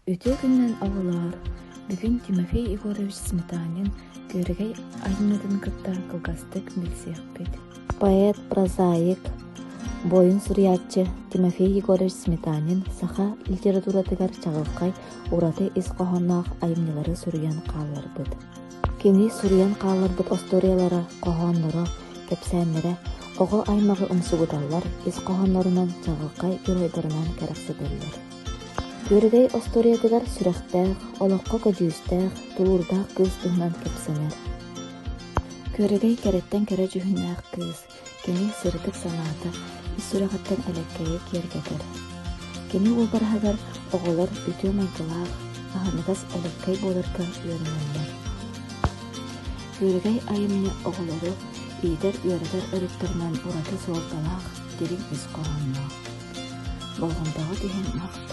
Үтө күннен оғылар, бүгін Тимофей Егорович Сметанин көрігей айнатын кытта кылгастык билсекпет. Поэт, прозаик, бойын сурьятчы Тимофей Егорович Сметанин саха литературатыгар чагылкай ураты ис кохоннаах айымнылары сурьян кааларбыт. Кини сурьян кааларбыт историялары кохоннору, кепсәннере, ого аймагы умсугуталлар ис кохоннорунан чагылкай геройдарынан кәрәксебеллер. Көрігей историятыгар сүрәхтәк, олоққа көдүүстәк, тулурдаак кыз туһунан кепсенер. Көрігей кәреттен кәрә жүхіннәк кыз, кені сырдык санаата, сүрәхаттан әлеккәйе кергәдер. Кені ол барахагар оғылар үтө майгылаак, аханығас әлеккәй боларка үйөрүнәлләр. Көрігей айымны оғылары ийдер үйөрәдер өрүттөрнән ураты суолталаак, дерин үз коғанна. Болғандағы деген мақ